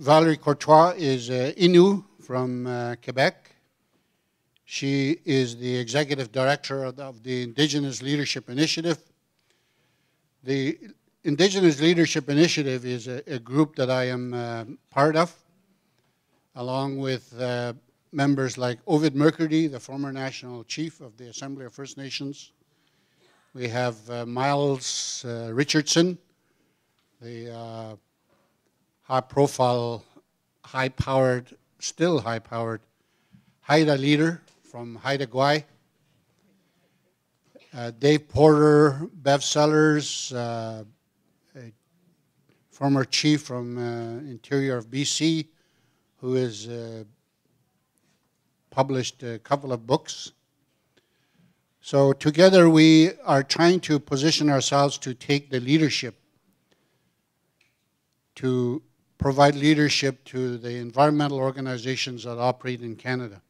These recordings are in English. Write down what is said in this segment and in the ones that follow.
Valérie Courtois is Innu from Quebec. She is the Executive Director of the Indigenous Leadership Initiative. The Indigenous Leadership Initiative is a group that I am part of, along with members like Ovid Mercredi, the former National Chief of the Assembly of First Nations. We have Miles Richardson, the high-profile, high-powered, still high-powered Haida leader from Haida Gwaii. Dave Porter, Bev Sellers, a former chief from interior of BC, who has published a couple of books. So together we are trying to position ourselves to take the leadership, to provide leadership to the environmental organizations that operate in Canada.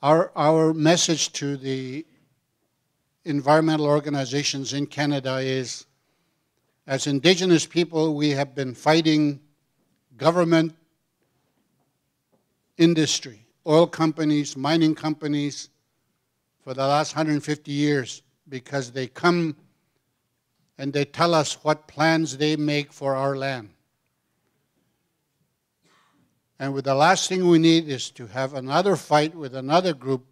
Our message to the environmental organizations in Canada is, as Indigenous people, we have been fighting government, industry, oil companies, mining companies for the last 150 years because they come and they tell us what plans they make for our land. And with the last thing we need is to have another fight with another group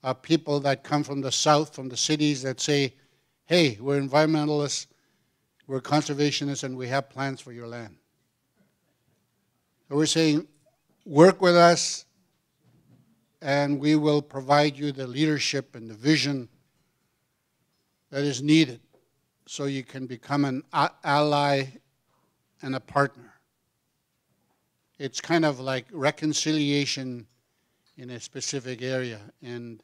of people that come from the south, from the cities that say, hey, we're environmentalists, we're conservationists, and we have plans for your land. So we're saying, work with us, and we will provide you the leadership and the vision that is needed so you can become an ally and a partner. It's kind of like reconciliation in a specific area, and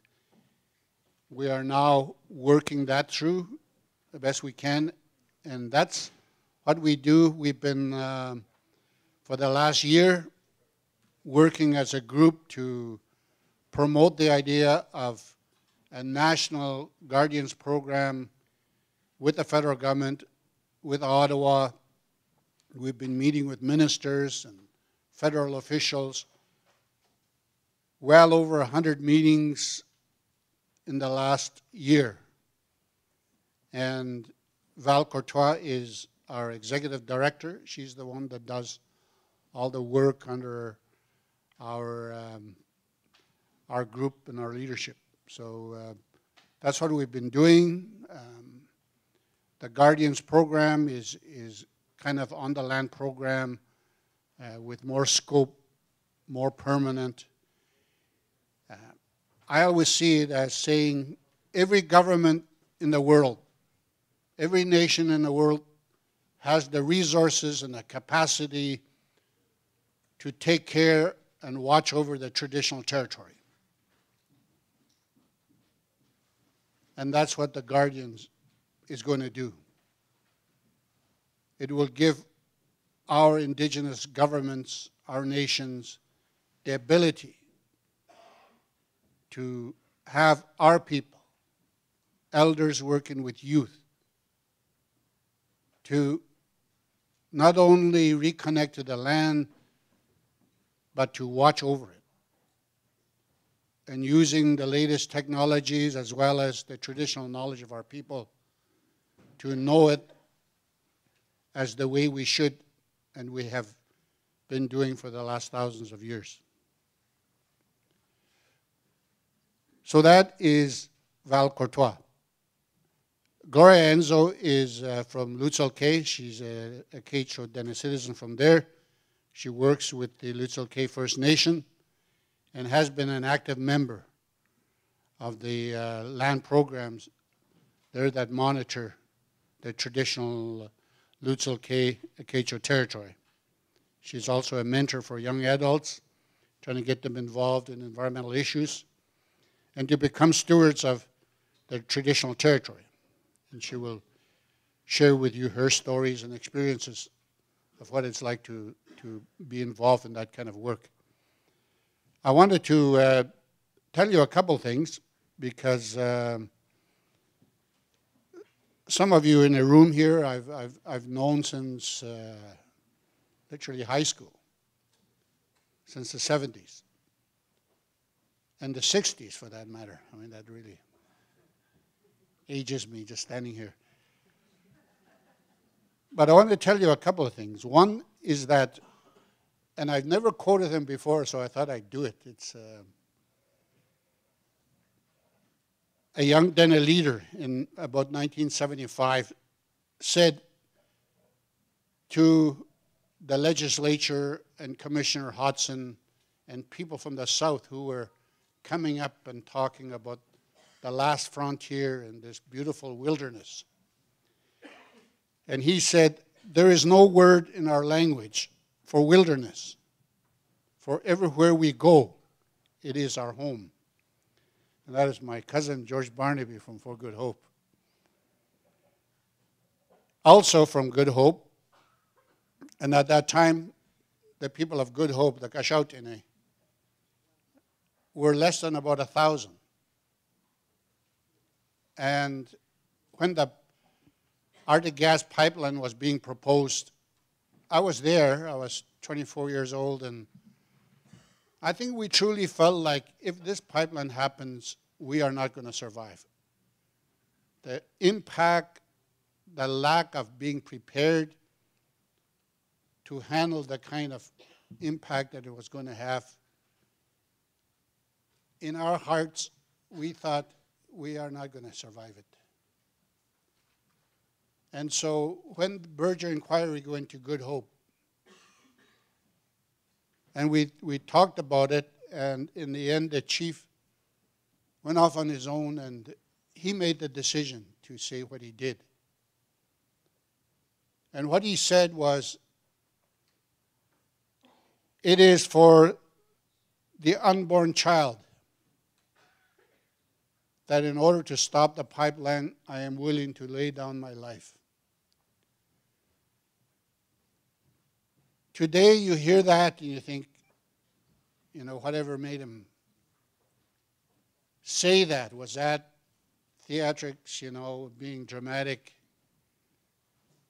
we are now working that through the best we can, and that's what we do. We've been, for the last year, working as a group to promote the idea of a national Guardians program with the federal government, with Ottawa. We've been meeting with ministers and federal officials, well over 100 meetings in the last year. And Val Courtois is our executive director. She's the one that does all the work under our group and our leadership. So that's what we've been doing. The Guardians program is kind of on the land program with more scope, more permanent. I always see it as saying every government in the world, every nation in the world has the resources and the capacity to take care and watch over the traditional territory. And that's what the Guardians is going to do. It will give our Indigenous governments, our nations, the ability to have our people, elders working with youth, to not only reconnect to the land, but to watch over it. And using the latest technologies as well as the traditional knowledge of our people to know it as the way we should and we have been doing for the last thousands of years. So that is Val Courtois. Gloria Enzo is from Lutzelk'e. She's a Quechua citizen from there. She works with the Lutzelk'e First Nation and has been an active member of the land programs there that monitor the traditional Lutzelk'e Quechua territory. She's also a mentor for young adults, trying to get them involved in environmental issues and to become stewards of their traditional territory. And she will share with you her stories and experiences of what it's like to be involved in that kind of work. I wanted to tell you a couple things because some of you in the room here I've known since literally high school, since the 70s. And the 60s, for that matter. I mean, that really ages me just standing here. But I want to tell you a couple of things. One is that, and I've never quoted him before, so I thought I'd do it. It's a young Dene leader in about 1975 said to the legislature and Commissioner Hodson and people from the South who were coming up and talking about the last frontier and this beautiful wilderness. And he said, there is no word in our language for wilderness. For everywhere we go, it is our home. And that is my cousin George Barnaby from For Good Hope. Also from Good Hope, and at that time, the people of Good Hope, the Kashautene, were less than about 1,000. And when the Arctic gas pipeline was being proposed, I was there. I was 24 years old, and I think we truly felt like if this pipeline happens, we are not going to survive. The impact, the lack of being prepared to handle the kind of impact that it was going to have, in our hearts, we thought we are not going to survive it. And so when the Berger Inquiry went to Good Hope, and we talked about it, and in the end, the chief went off on his own, and he made the decision to say what he did. And what he said was, it is for the unborn child that in order to stop the pipeline, I am willing to lay down my life. Today you hear that and you think, you know, whatever made him say that? Was that theatrics, you know, being dramatic?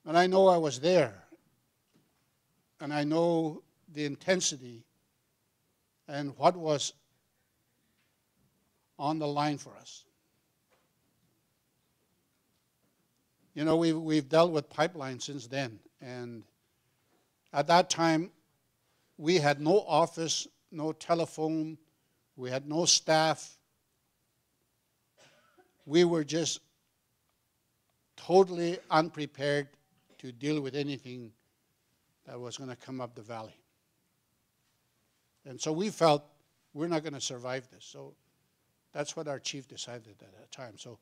And I know I was there. And I know the intensity and what was on the line for us. You know, we've dealt with pipelines since then, and at that time, we had no office, no telephone, we had no staff. We were just totally unprepared to deal with anything that was going to come up the valley. And so we felt we're not going to survive this. So that's what our chief decided at that time. So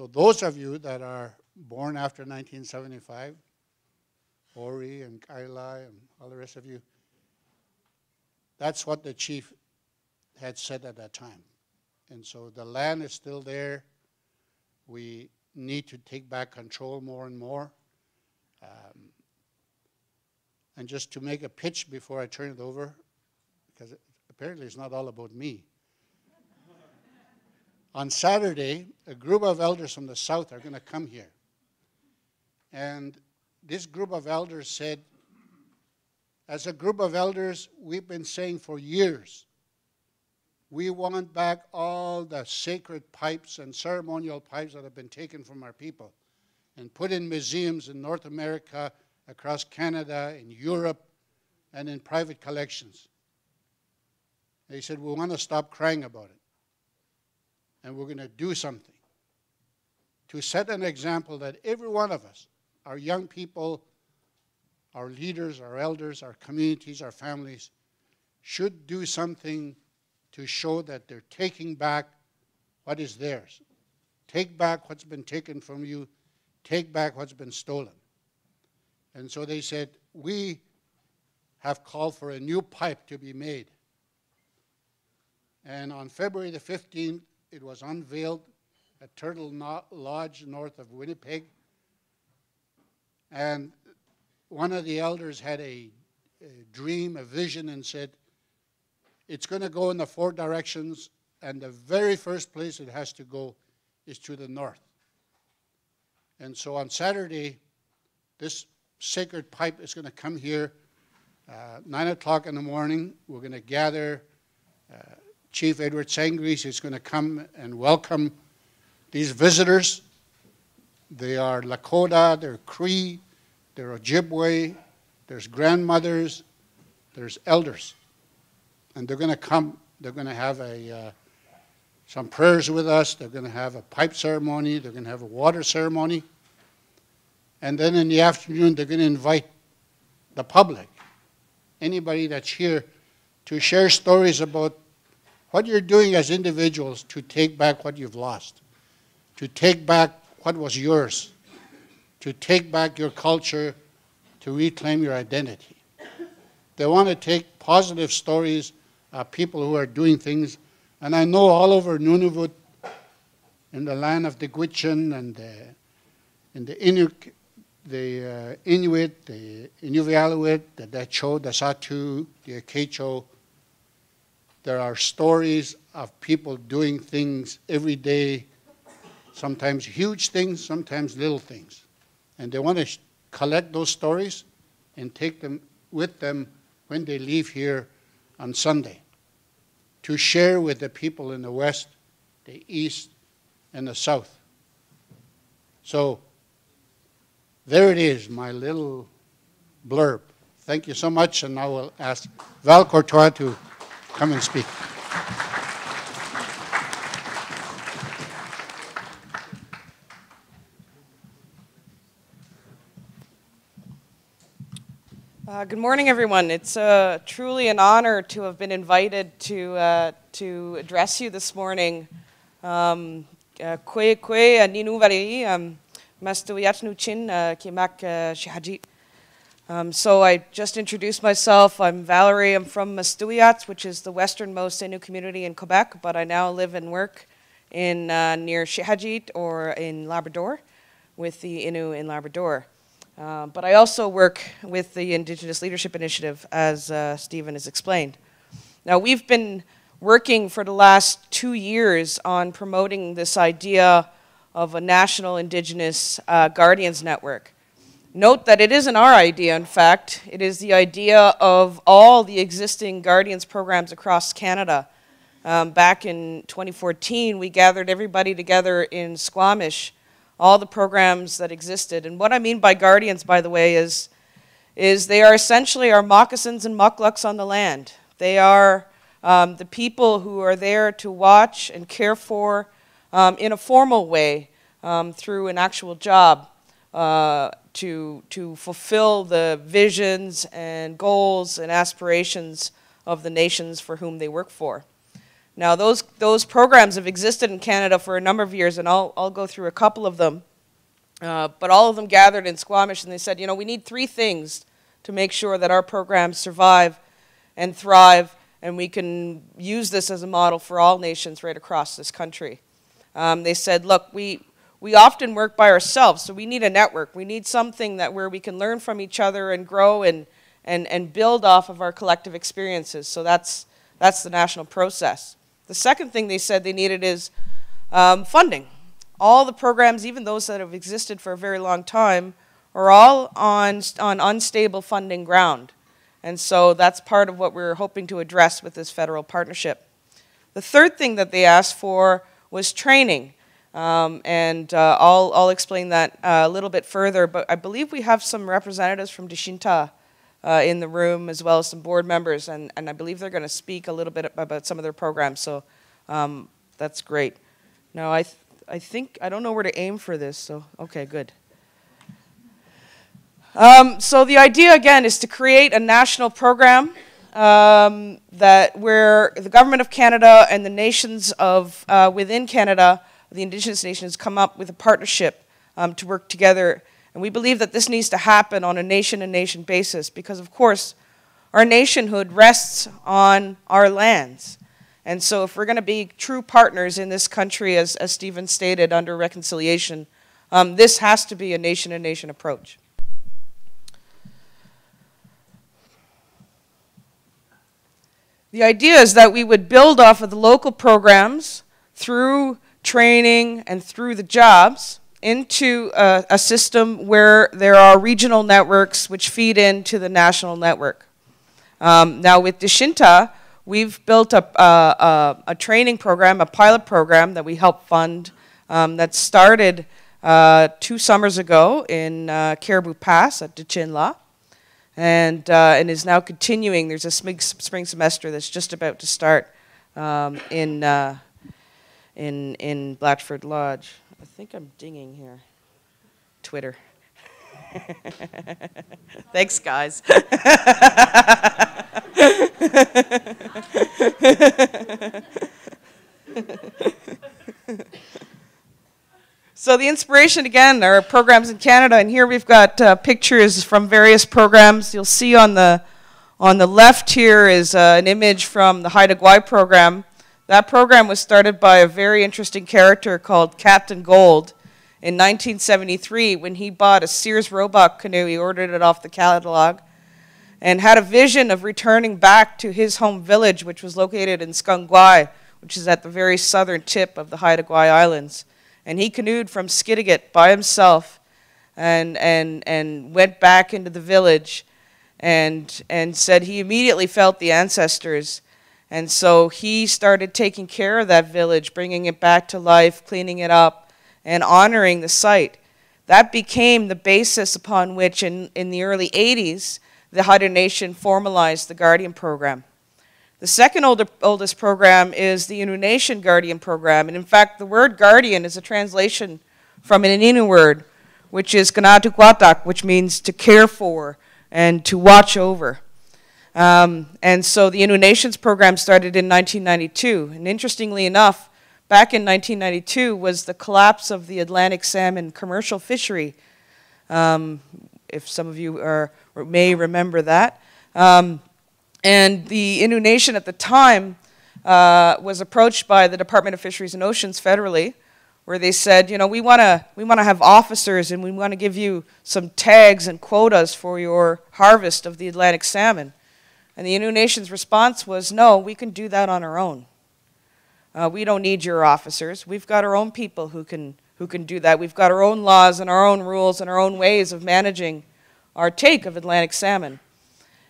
those of you that are born after 1975, Ori and Kaila and all the rest of you, that's what the chief had said at that time. And so the land is still there. We need to take back control more and more. And just to make a pitch before I turn it over, because apparently it's not all about me. On Saturday, a group of elders from the South are going to come here. And this group of elders said, as a group of elders, we've been saying for years, we want back all the sacred pipes and ceremonial pipes that have been taken from our people and put in museums in North America, across Canada, in Europe, and in private collections. They said, we want to stop crying about it. And we're going to do something to set an example that every one of us, our young people, our leaders, our elders, our communities, our families, should do something to show that they're taking back what is theirs. Take back what's been taken from you. Take back what's been stolen. And so they said, we have called for a new pipe to be made. And on February the 15th, it was unveiled at Turtle Lodge north of Winnipeg. And one of the elders had a dream, a vision, and said, it's going to go in the 4 directions, and the very first place it has to go is to the north. And so on Saturday, this sacred pipe is going to come here 9 o'clock in the morning, we're going to gather. Chief Edward Sangres is going to come and welcome these visitors. They are Lakota, they're Cree, they're Ojibwe, there's grandmothers, there's elders. And they're going to come, they're going to have some prayers with us, they're going to have a pipe ceremony, they're going to have a water ceremony. And then in the afternoon, they're going to invite the public, anybody that's here, to share stories about what you're doing as individuals to take back what you've lost, to take back what was yours, to take back your culture, to reclaim your identity. They want to take positive stories of people who are doing things. And I know all over Nunavut, in the land of the Gwich'in and the Inuit, the Inuvialuit, the Dachau, the Satu, the Akecho, there are stories of people doing things every day, sometimes huge things, sometimes little things. And they want to collect those stories and take them with them when they leave here on Sunday to share with the people in the West, the East, and the South. So there it is, my little blurb. Thank you so much, and I will ask Val Courtois to come and speak. Good morning, everyone. It's truly an honor to have been invited to address you this morning. So I just introduced myself. I'm Valerie. I'm from Mastuyats, which is the westernmost Innu community in Quebec, but I now live and work in near Shihajit or in Labrador with the Innu in Labrador. But I also work with the Indigenous Leadership Initiative, as Stephen has explained. Now, we've been working for the last 2 years on promoting this idea of a national Indigenous Guardians Network. Note that it isn't our idea, in fact. It is the idea of all the existing Guardians programs across Canada. Back in 2014, we gathered everybody together in Squamish, all the programs that existed. And what I mean by Guardians, by the way, is they are essentially our moccasins and mucklucks on the land. They are the people who are there to watch and care for in a formal way through an actual job to fulfill the visions and goals and aspirations of the nations for whom they work for. Now, those programs have existed in Canada for a number of years, and I'll go through a couple of them. But all of them gathered in Squamish, and they said, you know, we need 3 things to make sure that our programs survive and thrive, and we can use this as a model for all nations right across this country. They said, look, we often work by ourselves, so we need a network. We need something where we can learn from each other and grow and build off of our collective experiences. So that's the national process. The second thing they said they needed is funding. All the programs, even those that have existed for a very long time, are all on unstable funding ground. And so that's part of what we're hoping to address with this federal partnership. The third thing that they asked for was training. I'll explain that a little bit further, but I believe we have some representatives from Deshinta in the room, as well as some board members, and I believe they're going to speak a little bit about some of their programs, so that's great. Now, I think, I don't know where to aim for this, so, okay, good. So the idea, again, is to create a national program where the Government of Canada and the nations within Canada, the Indigenous nations, come up with a partnership to work together. And we believe that this needs to happen on a nation-to-nation basis because, of course, our nationhood rests on our lands. And so if we're going to be true partners in this country, as Stephen stated, under reconciliation, this has to be a nation-to-nation approach. The idea is that we would build off of the local programs through training and through the jobs into a system where there are regional networks which feed into the national network. Now with Deshinta, we've built a training program, a pilot program that we help fund that started 2 summers ago in Caribou Pass at Dechinla, and is now continuing. There's a spring semester that's just about to start in Blatchford Lodge. I think I'm dinging here. Twitter. Thanks, guys. So the inspiration, again, are programs in Canada, and here we've got pictures from various programs. You'll see on the left here is an image from the Haida Gwaii program. That program was started by a very interesting character called Captain Gold in 1973 when he bought a Sears Roebuck canoe. He ordered it off the catalog and had a vision of returning back to his home village, which was located in Skung Gwaii, which is at the very southern tip of the Haida Gwaii Islands. And he canoed from Skidegate by himself and went back into the village and said he immediately felt the ancestors. And so he started taking care of that village, bringing it back to life, cleaning it up, and honoring the site. That became the basis upon which in the early 80s, the Haida Nation formalized the Guardian Program. The second oldest program is the Innu Nation Guardian Program. And in fact, the word guardian is a translation from an Innu word, which is Kanatuquatak, which means to care for and to watch over. And so the Innu Nations program started in 1992. And interestingly enough, back in 1992 was the collapse of the Atlantic salmon commercial fishery, if some of you may remember that. And the Innu Nation at the time was approached by the Department of Fisheries and Oceans federally, where they said, you know, we want to have officers and we want to give you some tags and quotas for your harvest of the Atlantic salmon. And the Innu Nation's response was, no, we can do that on our own. We don't need your officers. We've got our own people who can do that. We've got our own laws and our own rules and our own ways of managing our take of Atlantic salmon.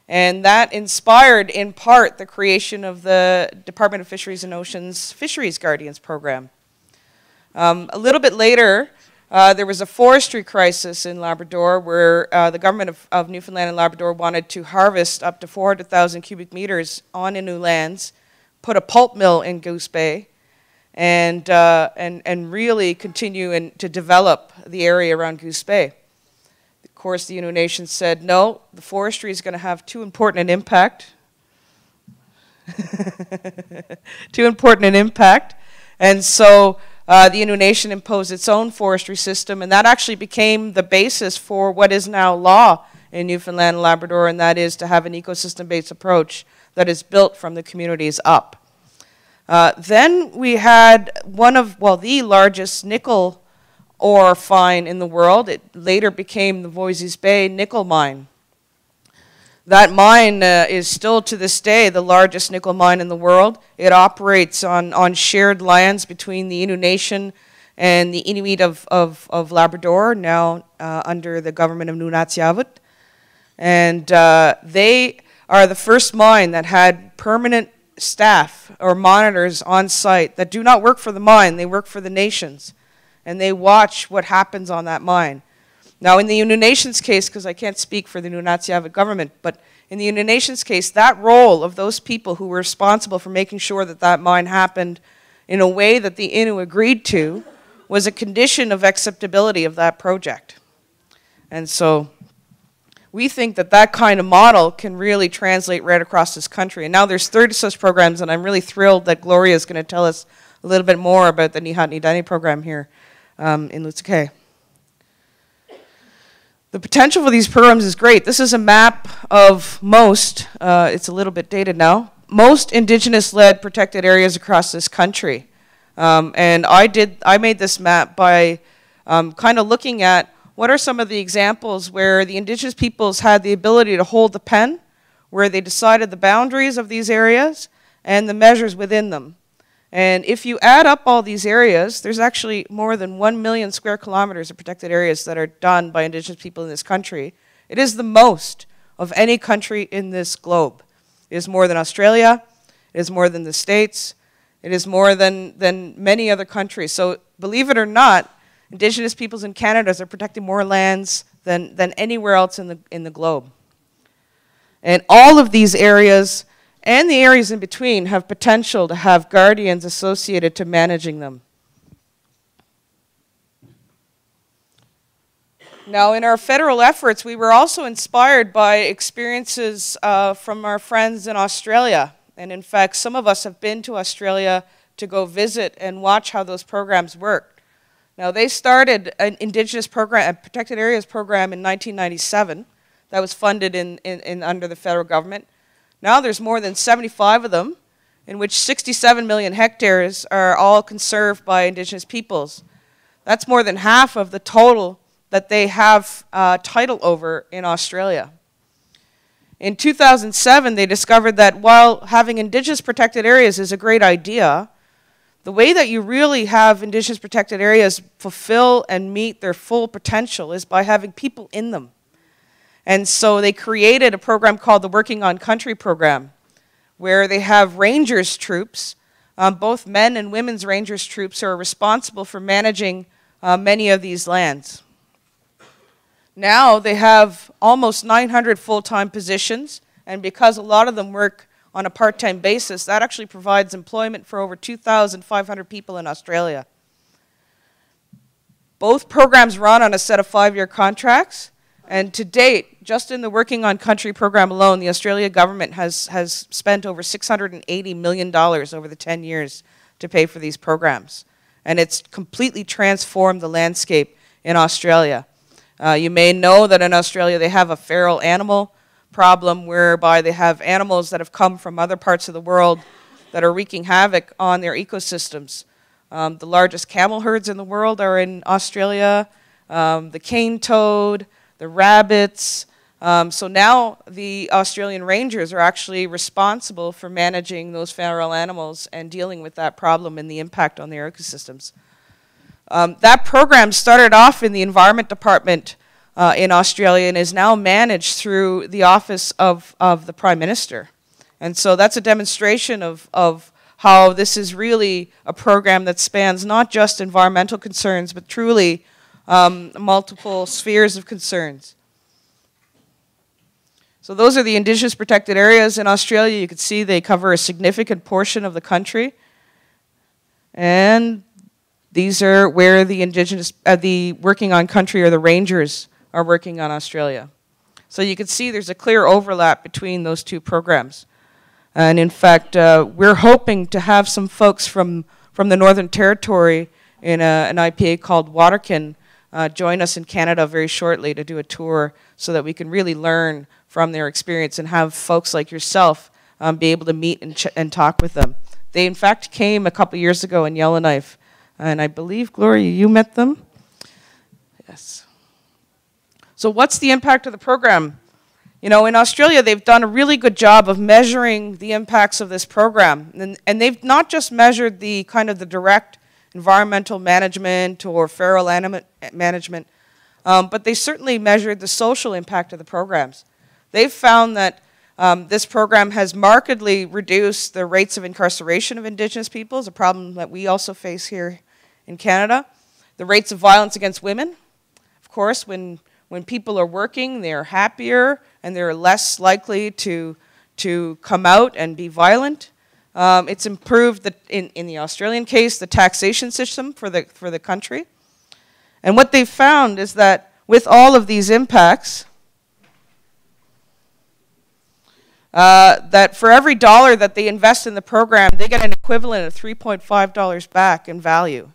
And that inspired, in part, the creation of the Department of Fisheries and Oceans Fisheries Guardians Program. A little bit later, there was a forestry crisis in Labrador where the government of Newfoundland and Labrador wanted to harvest up to 400,000 cubic meters on Innu lands, put a pulp mill in Goose Bay, and really continue to develop the area around Goose Bay. Of course, the Innu Nation said, no, the forestry is going to have too important an impact. And so the Innu Nation imposed its own forestry system, and that actually became the basis for what is now law in Newfoundland and Labrador, and that is to have an ecosystem-based approach that is built from the communities up. Then we had the largest nickel ore find in the world. It later became the Voisey's Bay nickel mine. That mine is still to this day the largest nickel mine in the world. It operates on shared lands between the Innu Nation and the Inuit of Labrador, now under the government of Nunatsiavut. And they are the first mine that had permanent staff or monitors on site that do not work for the mine, they work for the nations. And they watch what happens on that mine. Now, in the Innu Nation's case, because I can't speak for the Nunatsiavut government, but in the Innu Nation's case, that role of those people who were responsible for making sure that that mine happened in a way that the Innu agreed to was a condition of acceptability of that project. And so we think that that kind of model can really translate right across this country. And now there's 30 such programs, and I'm really thrilled that Gloria is going to tell us a little bit more about the Nihat Nidani program here in Lutsekay. The potential for these programs is great. This is a map of most, it's a little bit dated now, most indigenous-led protected areas across this country. And I made this map by kind of looking at what are some of the examples where the indigenous peoples had the ability to hold the pen, where they decided the boundaries of these areas and the measures within them. And if you add up all these areas, there's actually more than 1 million square kilometers of protected areas that are done by indigenous people in this country. It is the most of any country in this globe. It is more than Australia. It is more than the States. It is more than many other countries. So believe it or not, Indigenous peoples in Canada are protecting more lands than anywhere else in the globe. And all of these areas and the areas in between have potential to have guardians associated to managing them. Now, in our federal efforts, we were also inspired by experiences from our friends in Australia. And in fact, some of us have been to Australia to go visit and watch how those programs work. Now, they started an Indigenous program, a protected areas program in 1997 that was funded under the federal government. Now there's more than 75 of them, in which 67 million hectares are all conserved by Indigenous peoples. That's more than half of the total that they have title over in Australia. In 2007, they discovered that while having Indigenous protected areas is a great idea, the way that you really have Indigenous protected areas fulfill and meet their full potential is by having people in them. And so they created a program called the Working on Country program, where they have rangers troops, both men and women's rangers troops, who are responsible for managing many of these lands. Now they have almost 900 full-time positions, and because a lot of them work on a part-time basis, that actually provides employment for over 2,500 people in Australia. Both programs run on a set of 5-year contracts, and to date, just in the Working on Country program alone, the Australia government has spent over $680 million over the 10 years to pay for these programs. And it's completely transformed the landscape in Australia. You may know that in Australia they have a feral animal problem whereby they have animals that have come from other parts of the world that are wreaking havoc on their ecosystems. The largest camel herds in the world are in Australia, the cane toad, the rabbits. So now the Australian Rangers are actually responsible for managing those feral animals and dealing with that problem and the impact on their ecosystems. That program started off in the Environment Department in Australia and is now managed through the Office of the Prime Minister. And so that's a demonstration of how this is really a program that spans not just environmental concerns, but truly multiple spheres of concerns. So those are the Indigenous protected areas in Australia. You can see they cover a significant portion of the country. And these are where the Indigenous, the Working on Country, or the Rangers, are working on Australia. So you can see there's a clear overlap between those two programs. And in fact, we're hoping to have some folks from the Northern Territory in an IPA called Waterkin join us in Canada very shortly to do a tour so that we can really learn from their experience and have folks like yourself be able to meet and talk with them. They in fact came a couple years ago in Yellowknife, and I believe, Gloria, you met them? Yes. So what's the impact of the program? You know, in Australia, they've done a really good job of measuring the impacts of this program. And they've not just measured the kind of the direct environmental management or feral animal management, but they certainly measured the social impact of the programs. They've found that this program has markedly reduced the rates of incarceration of Indigenous peoples, a problem that we also face here in Canada. The rates of violence against women. Of course, when people are working, they're happier and they're less likely to come out and be violent. It's improved, in the Australian case, the taxation system for the country. And what they've found is that with all of these impacts, that for every dollar that they invest in the program, they get an equivalent of $3.5 back in value.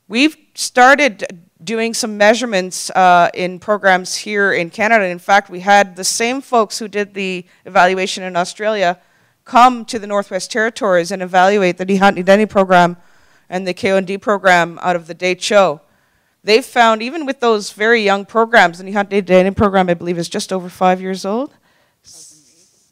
We've started doing some measurements in programs here in Canada. In fact, we had the same folks who did the evaluation in Australia come to the Northwest Territories and evaluate the Nihatni program and the KOND program out of the date show. They've found, even with those very young programs, the Nihatni program, I believe, is just over 5 years old,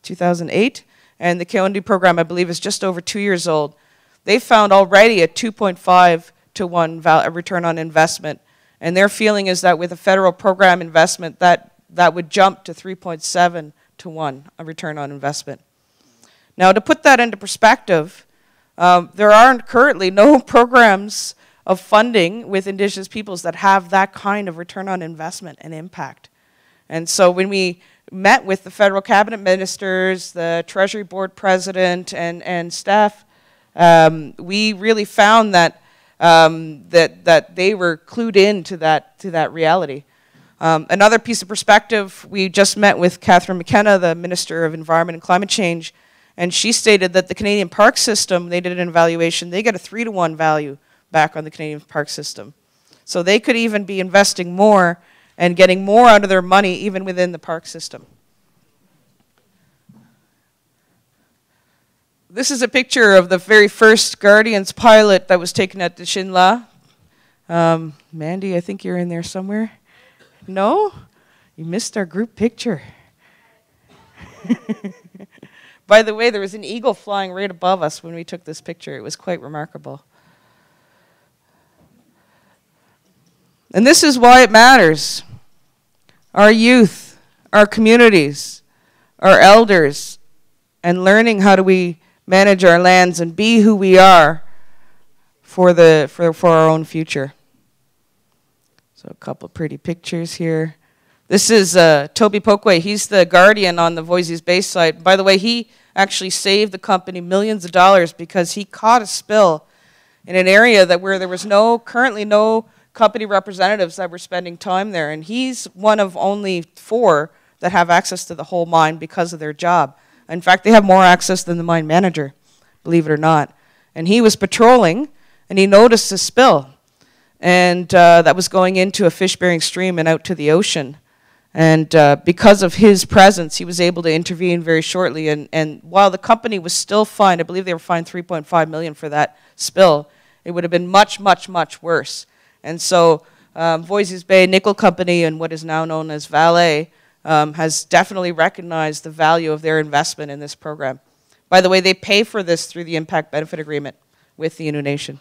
2008, and the KOND program, I believe, is just over 2 years old. They found already a 2.5 to 1 return on investment, and their feeling is that with a federal program investment, that would jump to 3.7 to 1, a return on investment. Now, to put that into perspective, there aren't currently no programs of funding with Indigenous peoples that have that kind of return on investment and impact. And so when we met with the federal cabinet ministers, the Treasury Board president, and staff, we really found that that they were clued in to that reality. Another piece of perspective, we just met with Catherine McKenna, the Minister of Environment and Climate Change, and she stated that the Canadian park system, they did an evaluation, they get a 3-to-1 value back on the Canadian park system. So they could even be investing more and getting more out of their money even within the park system. This is a picture of the very first Guardians pilot that was taken at the Shinla. Mandy, I think you're in there somewhere. No? You missed our group picture. By the way, there was an eagle flying right above us when we took this picture. It was quite remarkable. And this is why it matters. Our youth, our communities, our elders, and learning how do we manage our lands and be who we are for our own future. So a couple of pretty pictures here. This is Toby Pokwe. He's the guardian on the Voisey's Bay site. By the way, he actually saved the company millions of dollars because he caught a spill in an area where there was currently no company representatives that were spending time there. And he's one of only 4 that have access to the whole mine because of their job. In fact, they have more access than the mine manager, believe it or not. And he was patrolling, and he noticed a spill. And that was going into a fish-bearing stream and out to the ocean. And because of his presence, he was able to intervene very shortly. And while the company was still fined, I believe they were fined $3.5 million for that spill, it would have been much, much, much worse. And so Voisey's Bay Nickel Company, and what is now known as Vale, has definitely recognized the value of their investment in this program. By the way, they pay for this through the Impact Benefit Agreement with the Innu Nation.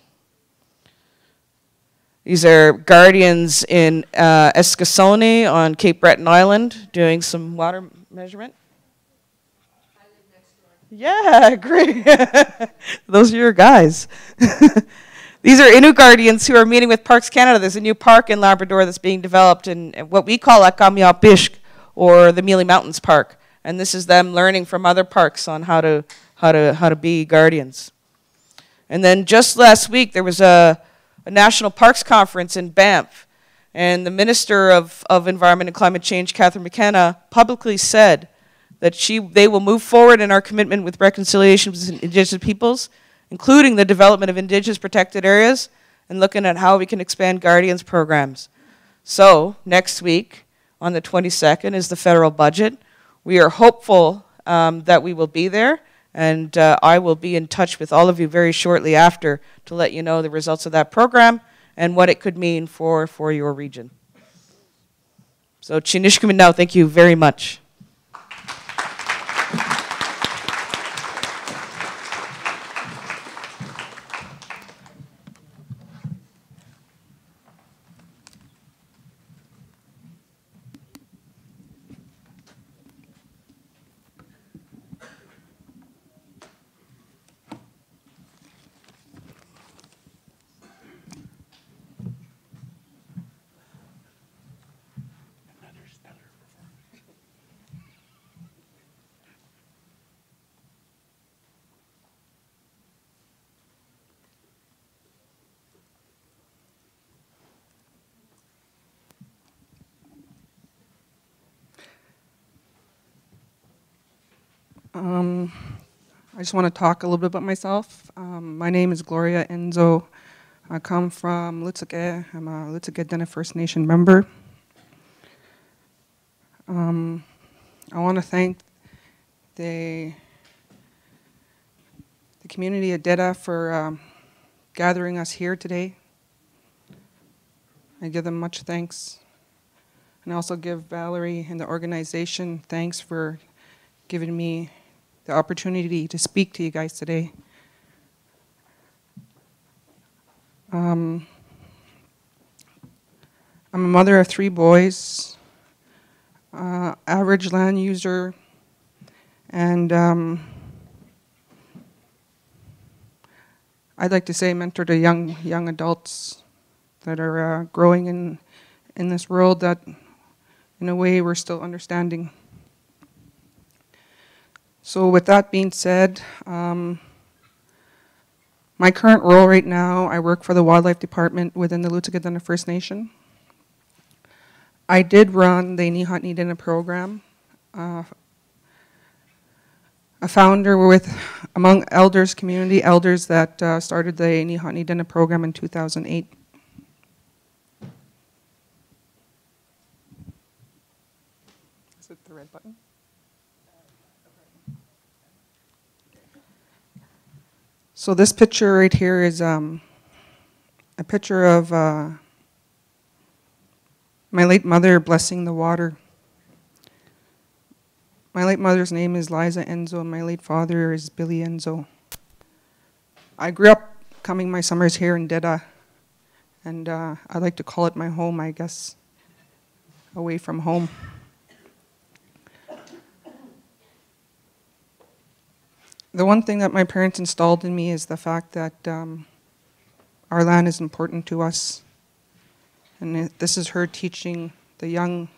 These are guardians in Eskasoni on Cape Breton Island doing some water measurement. I live next door. Yeah, great. Those are your guys. These are Innu Guardians who are meeting with Parks Canada. There's a new park in Labrador that's being developed in what we call Akamiapishk, or the Mealy Mountains Park. And this is them learning from other parks on how to be guardians. And then just last week, there was a National Parks Conference in Banff. And the Minister of Environment and Climate Change, Catherine McKenna, publicly said that they will move forward in our commitment with reconciliation with Indigenous peoples, including the development of Indigenous protected areas, and looking at how we can expand Guardians programs. So, next week, on the 22nd, is the federal budget. We are hopeful that we will be there, and I will be in touch with all of you very shortly after to let you know the results of that program and what it could mean for your region. So, Chinishkumin now, thank you very much. I just want to talk a little bit about myself. My name is Gloria Enzo. I come from Litsake. I'm a Litsake Dene First Nation member. I want to thank the community of Deda for gathering us here today. I give them much thanks. And I also give Valerie and the organization thanks for giving me the opportunity to speak to you guys today. I'm a mother of 3 boys, average land user, and I'd like to say mentor to young adults that are growing in this world that, in a way, we're still understanding. So with that being said, my current role right now, I work for the Wildlife Department within the Lutzagadena First Nation. I did run the Nihatnidina program, a founder with, among elders, community elders that started the Nihatnidina program in 2008. Is it the red button? So this picture right here is a picture of my late mother blessing the water. My late mother's name is Liza Enzo, and my late father is Billy Enzo. I grew up coming my summers here in Deda, and I like to call it my home, I guess, away from home. The one thing that my parents installed in me is the fact that our land is important to us. And this is her teaching the young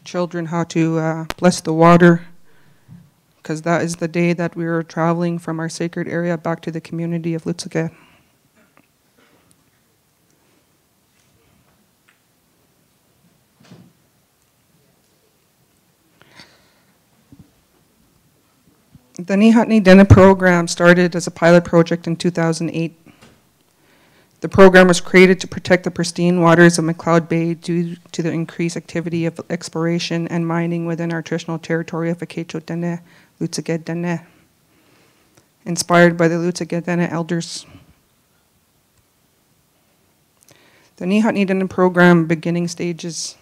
children how to bless the water, because that is the day that we were traveling from our sacred area back to the community of Lutzagat. The Nihatnidina program started as a pilot project in 2008. The program was created to protect the pristine waters of McLeod Bay due to the increased activity of exploration and mining within our traditional territory of Akecho Dene, Lutzagat Dene, inspired by the Lutzagat Dene elders. The Nihatnidina program beginning stages.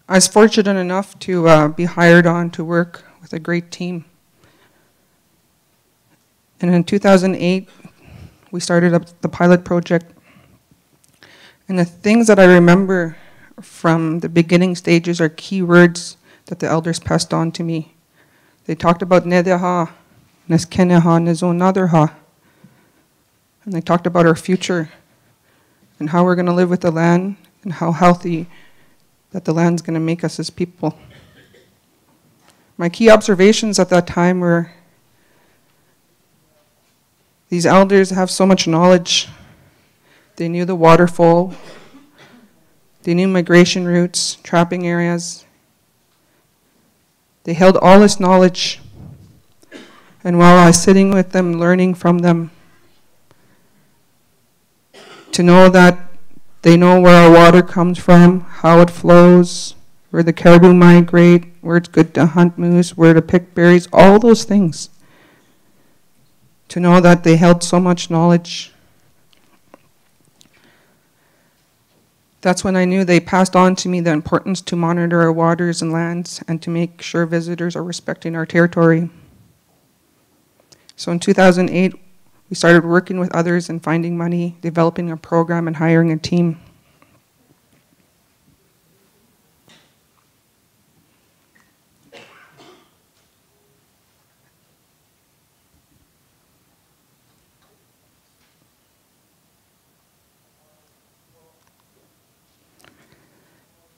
I was fortunate enough to be hired on to work with a great team. And in 2008, we started up the pilot project. And the things that I remember from the beginning stages are key words that the elders passed on to me. They talked about Nedeha, Neskeneha, Nezonaderha. And they talked about our future and how we're going to live with the land and how healthy that the land's going to make us as people. My key observations at that time were these elders have so much knowledge. They knew the waterfall. They knew migration routes, trapping areas. They held all this knowledge. And while I was sitting with them, learning from them, to know that they know where our water comes from, how it flows, where the caribou migrate, where it's good to hunt moose, where to pick berries, all those things. To know that they held so much knowledge. That's when I knew they passed on to me the importance to monitor our waters and lands and to make sure visitors are respecting our territory. So in 2008, we started working with others and finding money, developing a program, and hiring a team.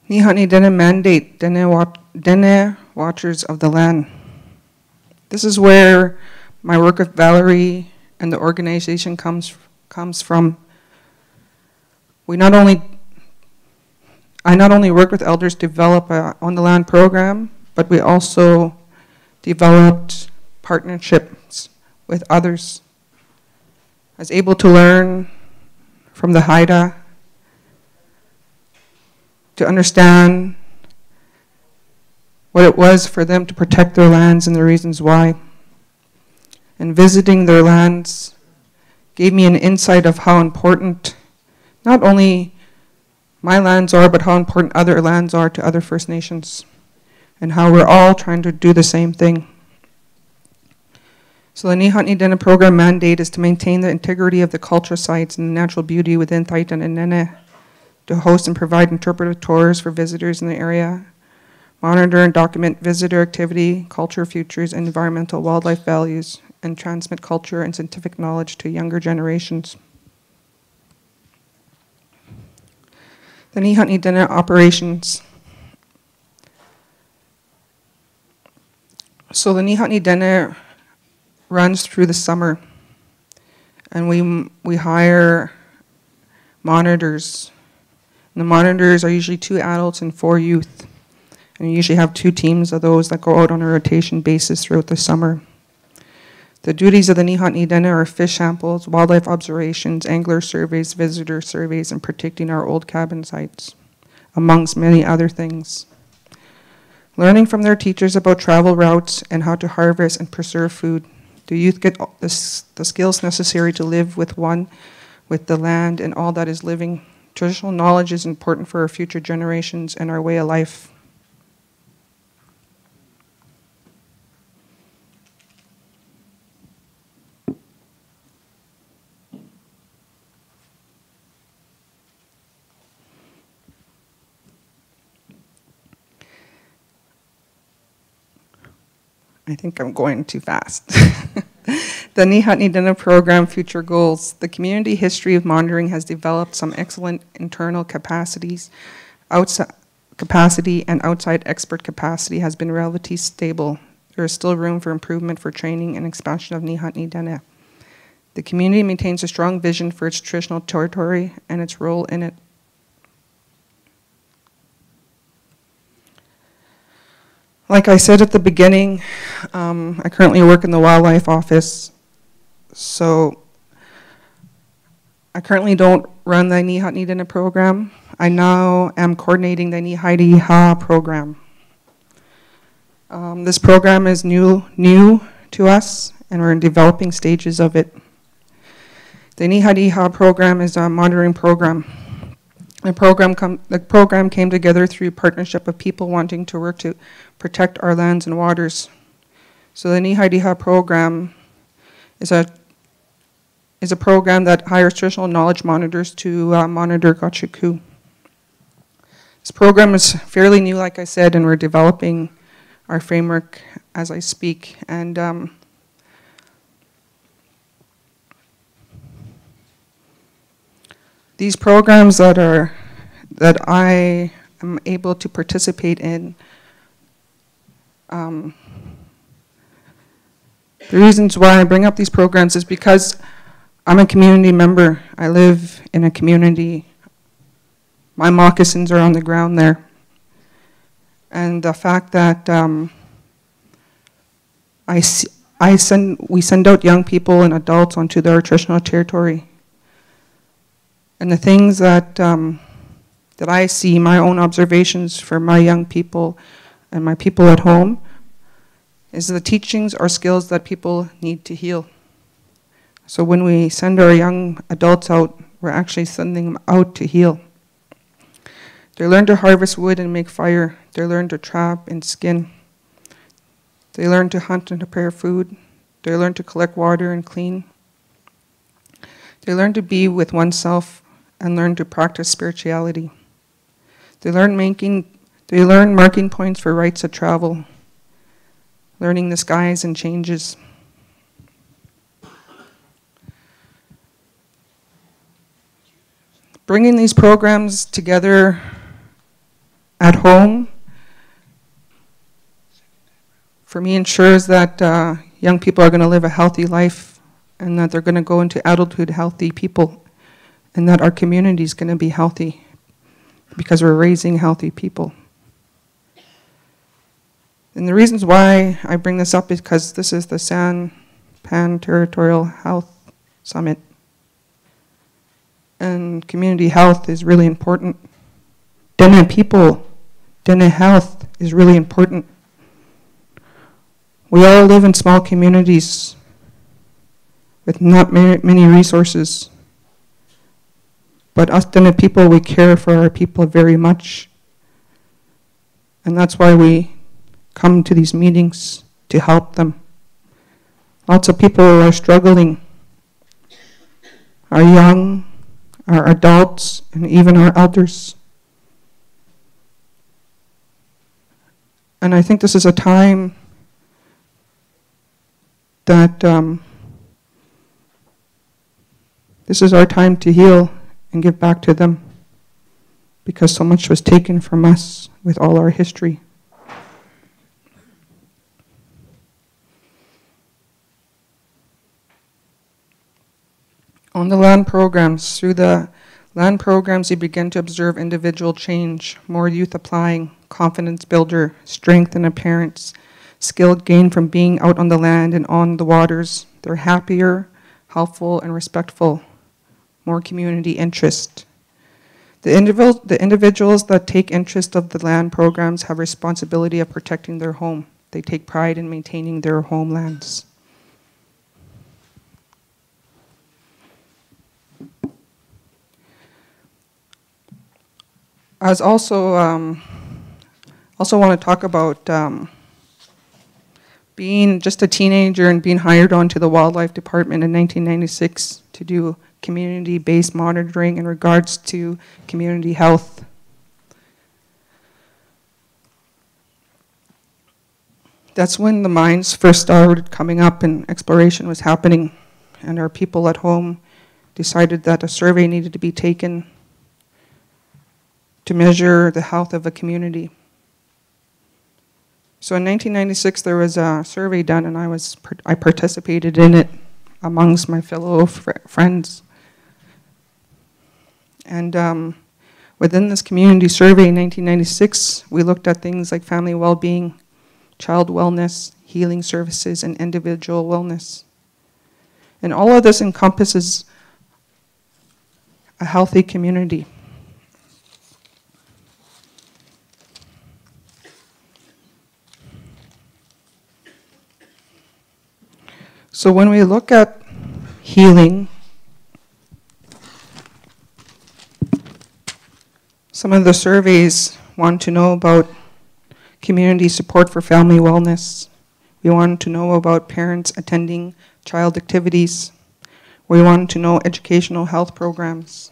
Nihatnidina mandate, Dene Watchers of the Land. This is where my work with Valerie and the organization comes from. I not only worked with elders to develop a on the land program, but we also developed partnerships with others. I was able to learn from the Haida, to understand what it was for them to protect their lands and the reasons why. And visiting their lands gave me an insight of how important not only my lands are, but how important other lands are to other First Nations, and how we're all trying to do the same thing. So the Nihatnidina program mandate is to maintain the integrity of the cultural sites and the natural beauty within Taitan and Nene, to host and provide interpretive tours for visitors in the area, monitor and document visitor activity, culture, futures, and environmental wildlife values, and transmit culture and scientific knowledge to younger generations. The Nihat Ni Dene operations. So the Nihat Ni Dene runs through the summer, and we hire monitors. And the monitors are usually 2 adults and 4 youth, and we usually have 2 teams of those that go out on a rotation basis throughout the summer. The duties of the Nihat Ni Dene are fish samples, wildlife observations, angler surveys, visitor surveys, and protecting our old cabin sites, amongst many other things. Learning from their teachers about travel routes and how to harvest and preserve food. The youth get the skills necessary to live with the land and all that is living. Traditional knowledge is important for our future generations and our way of life. I think I'm going too fast. The Nihat Ni Dene program future goals. The community history of monitoring has developed some excellent internal capacities. Capacity and outside expert capacity has been relatively stable. There is still room for improvement for training and expansion of Nihat Ni Dene. The community maintains a strong vision for its traditional territory and its role in it. Like I said at the beginning, I currently work in the wildlife office, so I currently don't run the Nihat Ni Dene program. I now am coordinating the Ni Haida Iha program. This program is new to us, and we're in developing stages of it. The Ni Haida Iha program is a monitoring program. The program came together through partnership of people wanting to work to protect our lands and waters. So the Ni Haida Iha program is a program that hires traditional knowledge monitors to monitor Gachagoo. This program is fairly new, like I said, and we're developing our framework as I speak. And these programs that I am able to participate in, the reasons why I bring up these programs is because I'm a community member. I live in a community. My moccasins are on the ground there. And the fact that we send out young people and adults onto their traditional territory. And the things that I see, my own observations for my young people and my people at home, is the teachings are skills that people need to heal. So when we send our young adults out, we're actually sending them out to heal. They learn to harvest wood and make fire. They learn to trap and skin. They learn to hunt and prepare food. They learn to collect water and clean. They learn to be with oneself and learn to practice spirituality. They learn marking points for rites of travel, learning the skies and changes. Bringing these programs together at home, for me, ensures that young people are going to live a healthy life and that they're going to go into adulthood healthy people, and that our community is going to be healthy because we're raising healthy people. And the reasons why I bring this up is because this is the San Pan Territorial Health Summit. And community health is really important. Dene people, Dene health is really important. We all live in small communities with not many resources. But us Dene people, we care for our people very much. And that's why we come to these meetings to help them. Lots of people are struggling, are young, our adults, and even our elders. And I think this is a time that this is our time to heal and give back to them, because so much was taken from us with all our history. On the land programs, through the land programs, you begin to observe individual change, more youth applying, confidence builder, strength in appearance, skill gained from being out on the land and on the waters. They're happier, helpful, and respectful, more community interest. The individuals that take interest of the land programs have responsibility of protecting their home. They take pride in maintaining their homelands. I was also want to talk about being just a teenager and being hired onto the Wildlife Department in 1996 to do community-based monitoring in regards to community health. That's when the mines first started coming up and exploration was happening, and our people at home decided that a survey needed to be taken to measure the health of a community. So in 1996, there was a survey done, and I participated in it amongst my fellow friends. And within this community survey in 1996, we looked at things like family well-being, child wellness, healing services, and individual wellness. And all of this encompasses a healthy community. So when we look at healing, some of the surveys want to know about community support for family wellness. We want to know about parents attending child activities. We want to know educational health programs.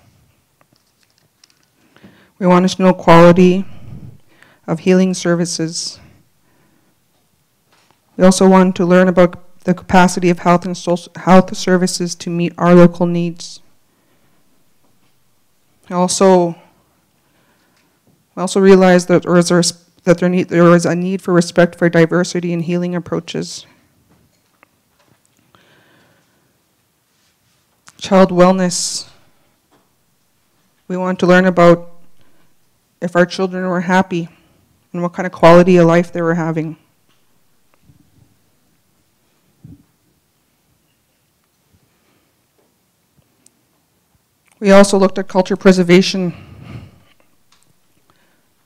We want to know quality of healing services. We also want to learn about the capacity of health and health services to meet our local needs. We also realize that there is a need for respect for diversity in healing approaches. Child wellness. We want to learn about if our children were happy and what kind of quality of life they were having. We also looked at culture preservation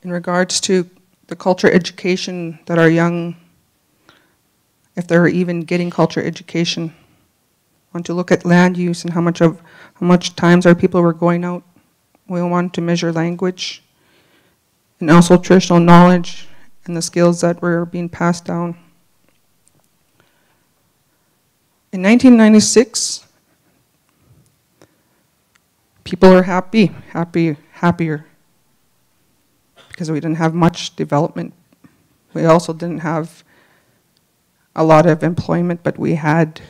in regards to the culture education that our young, if they're even getting culture education. Want to look at land use and how much times our people were going out. We want to measure language and also traditional knowledge and the skills that were being passed down. In 1996, people are happier, because we didn't have much development. We also didn't have a lot of employment, but we had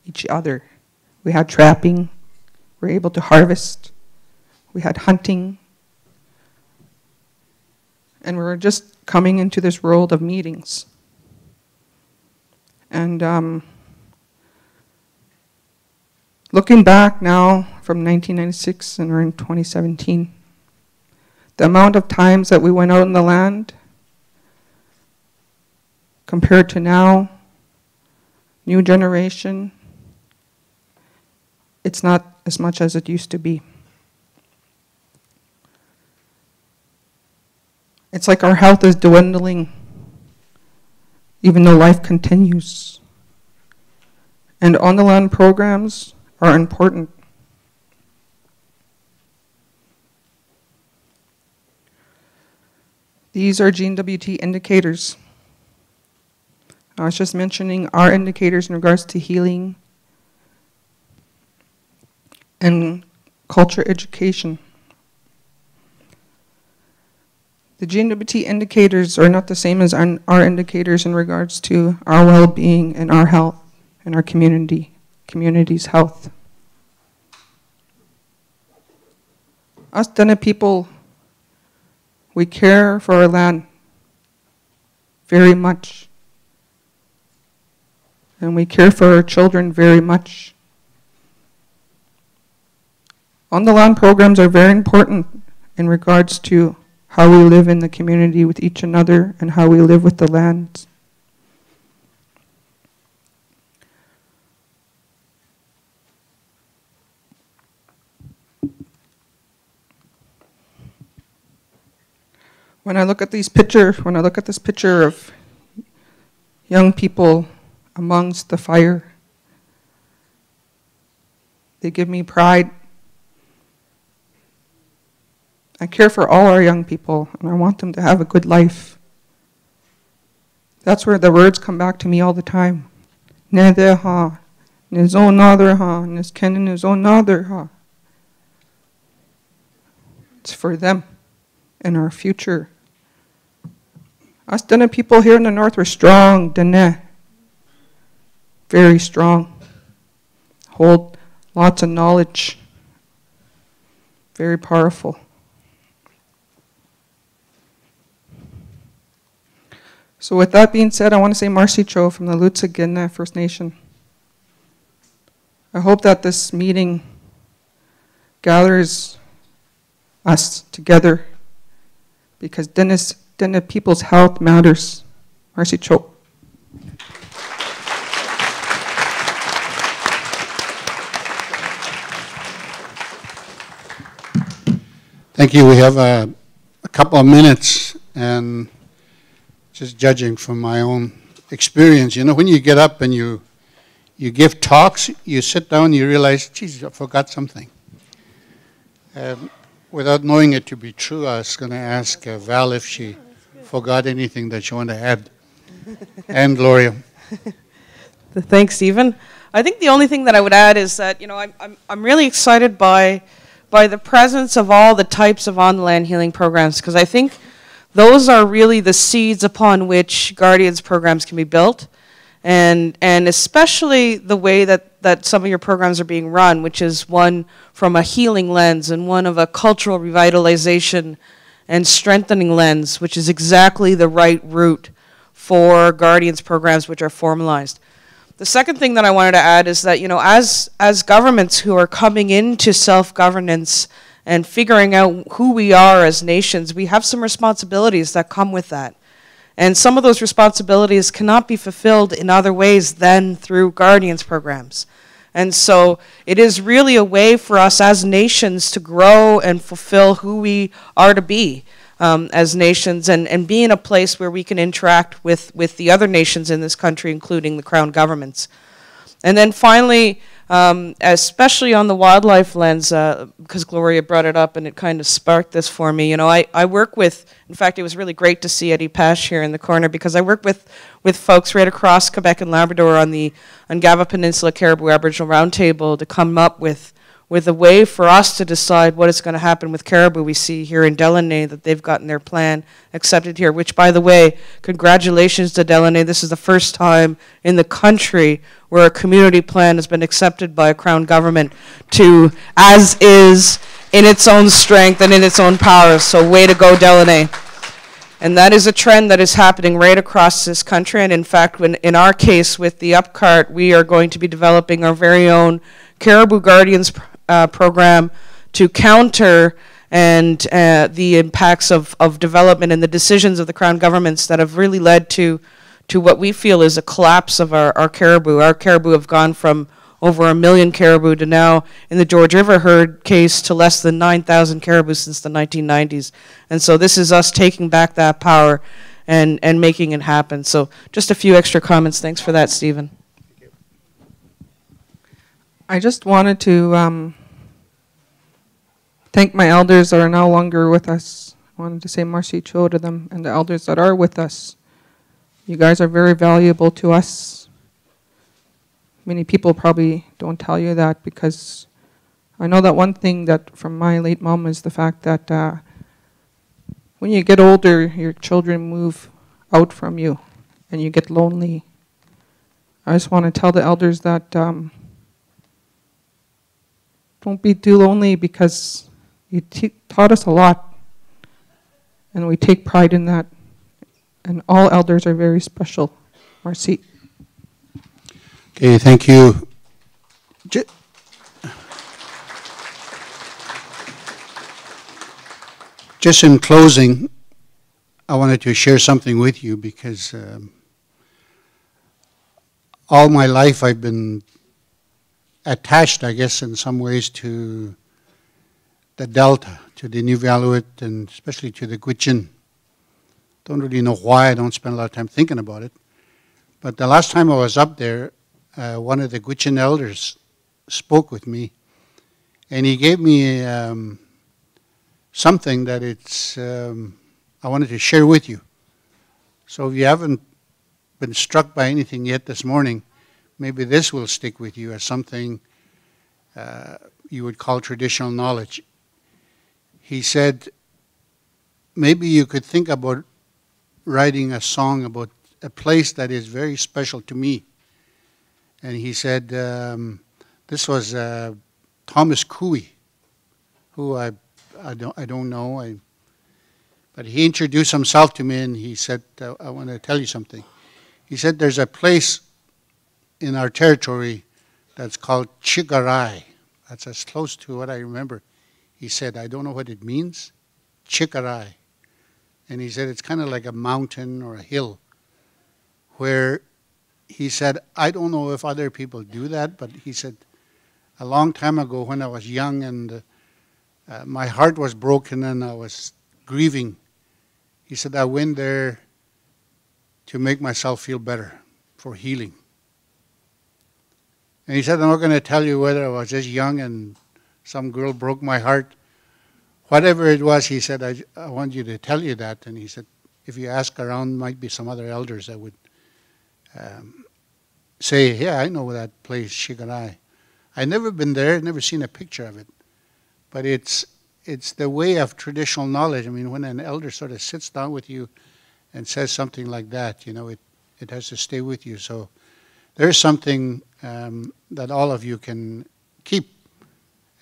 each other. We had trapping, we were able to harvest, we had hunting, and we were just coming into this world of meetings. And looking back now from 1996 and we're in 2017, the amount of times that we went out on the land compared to now, new generation, it's not as much as it used to be. It's like our health is dwindling, even though life continues. And on the land programs are important. These are GNWT indicators. I was just mentioning our indicators in regards to healing and culture education. The GNWT indicators are not the same as our indicators in regards to our well-being and our health and our community's health. Us Dene people, we care for our land very much. And we care for our children very much. On the land programs are very important in regards to how we live in the community with each another and how we live with the lands. When I look at this picture of young people amongst the fire, they give me pride. I care for all our young people, and I want them to have a good life. That's where the words come back to me all the time. Nedeha, nizonaderha, niskenin nizonaderha. It's for them and our future. Us Dene people here in the north, we're strong, Dene. Very strong. Hold lots of knowledge. Very powerful. So with that being said, I want to say Marcy Cho from the Lutsa First Nation. I hope that this meeting gathers us together because Dene people's health matters. Marcy Cho. Thank you. We have a couple of minutes, and just judging from my own experience, you know, when you get up and you give talks, you sit down, you realize, geez, I forgot something. Without knowing it to be true, I was going to ask Val if she forgot anything that she wanted to add. And Gloria. Thanks, Stephen. I think the only thing that I would add is that, you know, I'm really excited by the presence of all the types of on-land healing programs, because I think those are really the seeds upon which Guardians programs can be built, and especially the way that some of your programs are being run, which is one from a healing lens and one of a cultural revitalization and strengthening lens, which is exactly the right route for Guardians programs which are formalized. The second thing that I wanted to add is that, you know, as governments who are coming into self-governance and figuring out who we are as nations, we have some responsibilities that come with that. And some of those responsibilities cannot be fulfilled in other ways than through Guardians programs. And so it is really a way for us as nations to grow and fulfill who we are to be as nations, and be in a place where we can interact with the other nations in this country, including the Crown governments. And then finally, especially on the wildlife lens, because Gloria brought it up and it kind of sparked this for me. You know, I work with, in fact, it was really great to see Eddie Pash here in the corner, because I work with folks right across Quebec and Labrador on the Ungava Peninsula Caribou Aboriginal Roundtable to come up with a way for us to decide what is going to happen with caribou. We see here in Delaunay that they've gotten their plan accepted here, which, by the way, congratulations to Delaunay. This is the first time in the country where a community plan has been accepted by a Crown government to as is, in its own strength and in its own power. So way to go, Delaunay. And that is a trend that is happening right across this country. And in fact, in our case with the UpCart, we are going to be developing our very own Caribou Guardians program to counter and the impacts of development and the decisions of the Crown governments that have really led to what we feel is a collapse of our caribou. Our caribou have gone from over 1 million caribou to now, in the George River herd case, to less than 9,000 caribou since the 1990s. And so this is us taking back that power and making it happen. So just a few extra comments. Thanks for that, Stephen. I just wanted to thank my elders that are no longer with us. I wanted to say Marcy Cho to them and the elders that are with us. You guys are very valuable to us. Many people probably don't tell you that, because I know that one thing that from my late mom is the fact that when you get older, your children move out from you and you get lonely. I just want to tell the elders that don't be too lonely, because you taught us a lot, and we take pride in that. And all elders are very special. Merci. Okay, thank you. Just in closing, I wanted to share something with you, because all my life I've been attached, I guess, in some ways to the Delta, to the Nunavut, and especially to the Gwich'in. Don't really know why. I don't spend a lot of time thinking about it. But the last time I was up there, one of the Gwich'in elders spoke with me, and he gave me something that I wanted to share with you. So if you haven't been struck by anything yet this morning, maybe this will stick with you as something you would call traditional knowledge. He said, maybe you could think about writing a song about a place that is very special to me. And he said, this was Thomas Cooey, who I don't know, but he introduced himself to me, and he said, I want to tell you something. He said, there's a place in our territory that's called Chikarai. That's as close to what I remember. He said, I don't know what it means, Chikarai. And he said, it's kind of like a mountain or a hill, where he said, I don't know if other people do that, but he said, a long time ago when I was young and my heart was broken and I was grieving, he said, I went there to make myself feel better, for healing. And he said, I'm not going to tell you whether I was just young and some girl broke my heart. Whatever it was, he said, I want you to tell you that. And he said, if you ask around, might be some other elders that would say, yeah, I know that place, Chikarai. I've never been there, never seen a picture of it. But it's the way of traditional knowledge. I mean, when an elder sort of sits down with you and says something like that, it has to stay with you. So there's something that all of you can keep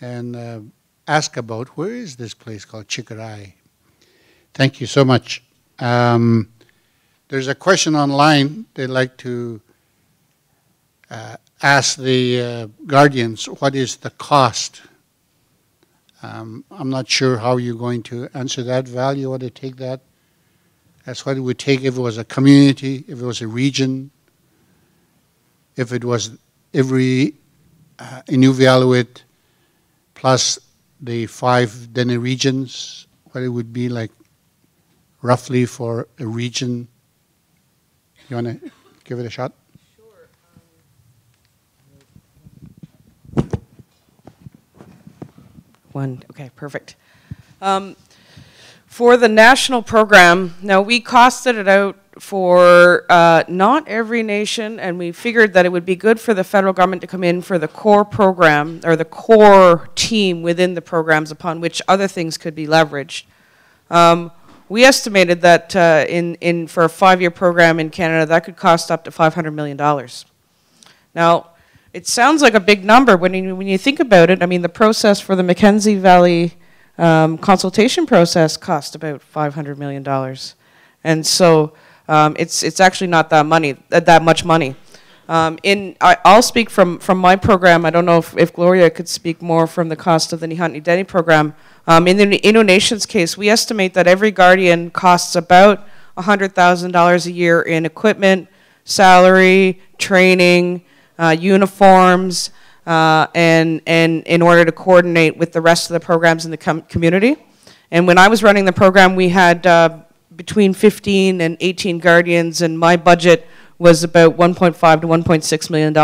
and ask about. Where is this place called Chikarai? Thank you so much. There's a question online. They'd like to ask the guardians, what is the cost? I'm not sure how you're going to answer that. Val, you want to take that? That's what it would take if it was a community, if it was a region, if it was every Inuvialuit plus the 5 Dene regions, what it would be like roughly for a region. You want to give it a shot? Okay, perfect. For the national program, now we costed it out for not every nation, and we figured that it would be good for the federal government to come in for the core program, or the core team within the programs upon which other things could be leveraged. We estimated that for a 5-year program in Canada, that could cost up to $500 million. Now, it sounds like a big number when you think about it. I mean, the process for the Mackenzie Valley consultation process cost about $500 million. And so it's actually not that much money. I'll speak from my program. I don't know if Gloria could speak more from the cost of the Nihantni Dene program. In the Innu Nations case, we estimate that every guardian costs about $100,000 a year in equipment, salary, training, uniforms, and in order to coordinate with the rest of the programs in the community. And when I was running the program, we had between 15 and 18 guardians, and my budget was about $1.5 to $1.6 million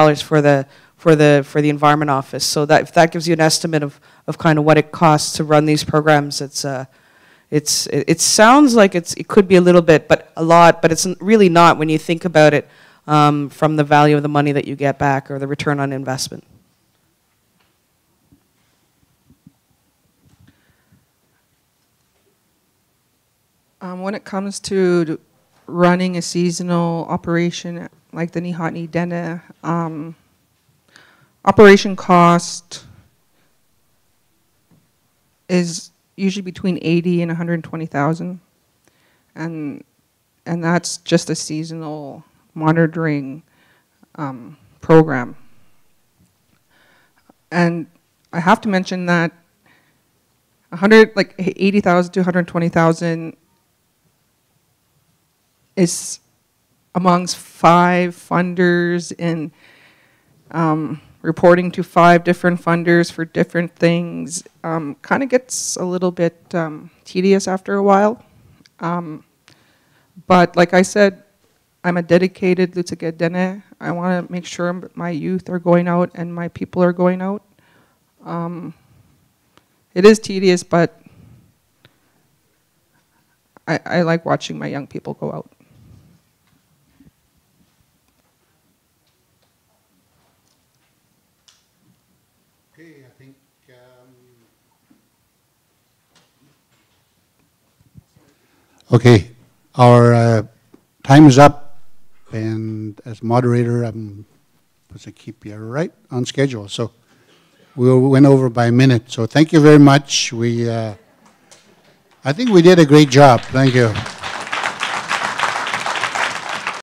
for the Environment Office. So if that gives you an estimate of kind of what it costs to run these programs, it sounds like it could be a little bit, but a lot, but it's really not when you think about it. From the value of the money that you get back, or the return on investment. When it comes to running a seasonal operation like the Nihatni Dene. Operation cost is usually between 80 and 120,000, and that's just a seasonal monitoring program. And I have to mention that 80,000 to 120,000 is amongst 5 funders in reporting to 5 different funders for different things. Kind of gets a little bit tedious after a while. But like I said, I'm a dedicated Lutsike Dene. I want to make sure my youth are going out and my people are going out. It is tedious, but I like watching my young people go out. Okay, I think okay, our time is up, and as moderator, I'm supposed to keep you right on schedule. So we went over by a minute. So thank you very much. I think we did a great job. Thank you.